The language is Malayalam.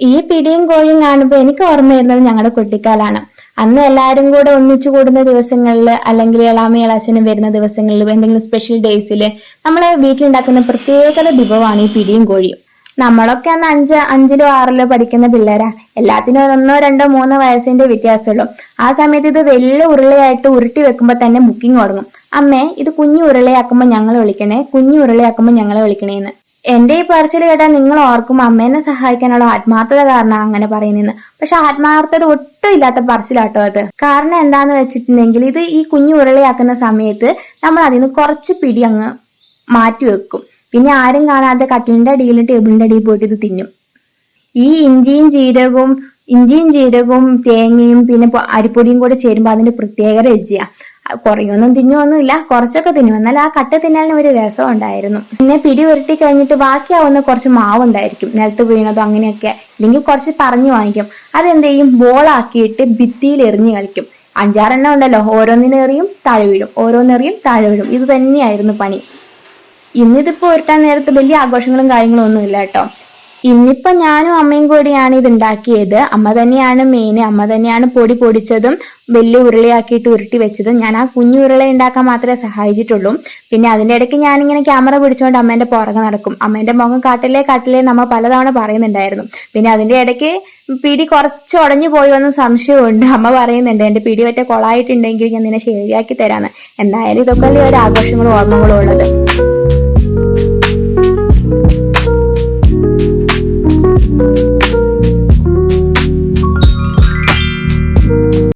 ഈ പിടിയും കോഴിയും കാണുമ്പോൾ എനിക്ക് ഓർമ്മ വരുന്നത് ഞങ്ങളുടെ കുട്ടിക്കാലാണ്. അന്ന് എല്ലാവരും കൂടെ ഒന്നിച്ചു കൂടുന്ന ദിവസങ്ങളിൽ, അല്ലെങ്കിൽ ഇളാമയും ഇളാച്ചനും വരുന്ന ദിവസങ്ങളിൽ, എന്തെങ്കിലും സ്പെഷ്യൽ ഡേയ്സിൽ നമ്മളെ വീട്ടിലുണ്ടാക്കുന്ന പ്രത്യേകത വിഭവമാണ് ഈ പിടിയും കോഴിയും. നമ്മളൊക്കെ അന്ന് അഞ്ചിലോ ആറിലോ പഠിക്കുന്ന പിള്ളേരാ. എല്ലാത്തിനും ഒന്നോ രണ്ടോ മൂന്നോ വയസ്സിന്റെ വ്യത്യാസമുള്ളൂ. ആ സമയത്ത് ഇത് വലിയ ഉരുളയായിട്ട് ഉരുട്ടി വെക്കുമ്പോൾ തന്നെ ബുക്കിംഗ് തുടങ്ങും. അമ്മേ, ഇത് കുഞ്ഞു ഉരുളയാക്കുമ്പോൾ ഞങ്ങളെ വിളിക്കണേ, കുഞ്ഞു ഉരുളയാക്കുമ്പോൾ ഞങ്ങളെ വിളിക്കണേന്ന്. എന്റെ ഈ പറച്ചിൽ കേട്ടാൽ നിങ്ങൾ ഓർക്കും അമ്മേനെ സഹായിക്കാനുള്ള ആത്മാർത്ഥത കാരണം അങ്ങനെ പറയുന്നതെന്ന്. പക്ഷെ ആത്മാർത്ഥത ഒട്ടും ഇല്ലാത്ത പറച്ചിലാട്ടോ അത്. കാരണം എന്താന്ന് വെച്ചിട്ടുണ്ടെങ്കിൽ, ഇത് ഈ കുഞ്ഞു ഉരുളയാക്കുന്ന സമയത്ത് നമ്മൾ അതിന് കുറച്ച് പിടി അങ്ങ് മാറ്റി വെക്കും. പിന്നെ ആരും കാണാതെ കട്ടിലിന്റെ അടിയിലും ടേബിളിന്റെ അടിയിൽ പോയിട്ട് ഇത് തിന്നും. ഈ ഇഞ്ചിയും ജീരകവും തേങ്ങയും പിന്നെ അരിപ്പൊടിയും കൂടെ ചേരുമ്പോൾ അതിന്റെ പ്രത്യേക രുചിയാ. കുറയൊന്നും തിന്നുമൊന്നുമില്ല, കുറച്ചൊക്കെ തിന്നും. എന്നാൽ ആ കട്ട തിന്നാലിന് ഒരു രസം ഉണ്ടായിരുന്നു. പിന്നെ പിടി ഉരുട്ടി കഴിഞ്ഞിട്ട് ബാക്കിയാവുന്ന കുറച്ച് മാവുണ്ടായിരിക്കും, നിലത്ത് വീണതോ അങ്ങനെയൊക്കെ, ഇല്ലെങ്കിൽ കുറച്ച് പറഞ്ഞു വാങ്ങിക്കും. അതെന്ത് ചെയ്യും, ബോളാക്കിയിട്ട് ഭിത്തിയിൽ എറിഞ്ഞു കളിക്കും. 5-6 ഉണ്ടല്ലോ, ഓരോന്നിനെറിയും താഴെ വീഴും, ഓരോന്നെറിയും താഴെ വീഴും. ഇത് തന്നെയായിരുന്നു പണി. ഇന്നിതിപ്പോ ഉരുട്ടാൻ നേരത്ത് വലിയ ആഘോഷങ്ങളും കാര്യങ്ങളും ഒന്നും ഇല്ല കേട്ടോ. ഇന്നിപ്പോ ഞാനും അമ്മയും കൂടിയാണ് ഇത് ഉണ്ടാക്കിയത്. അമ്മ തന്നെയാണ് മെയിൻ. അമ്മ തന്നെയാണ് പൊടി പൊടിച്ചതും വലിയ ഉരുളയാക്കിയിട്ട് ഉരുട്ടി വെച്ചതും. ഞാൻ ആ കുഞ്ഞു ഉരുള ഉണ്ടാക്കാൻ മാത്രമേ സഹായിച്ചിട്ടുള്ളൂ. പിന്നെ അതിന്റെ ഇടയ്ക്ക് ഞാനിങ്ങനെ ക്യാമറ പിടിച്ചുകൊണ്ട് അമ്മേന്റെ പുറകെ നടക്കും. അമ്മേന്റെ മുഖം കാട്ടിലേ നമ്മ പലതവണ പറയുന്നുണ്ടായിരുന്നു. പിന്നെ അതിന്റെ ഇടയ്ക്ക് പിടി കുറച്ച് ഉടഞ്ഞു പോയോന്ന് സംശയമുണ്ട്. അമ്മ പറയുന്നുണ്ട്, എന്റെ പിടി ഒറ്റ കൊളായിട്ടുണ്ടെങ്കിൽ ഞാൻ നിന്നെ ശരിയാക്കി തരാന്ന്. എന്തായാലും ഇതൊക്കെ അല്ലേ ഒരു ആഘോഷങ്ങളും ഓർമ്മകളും ഉള്ളത്.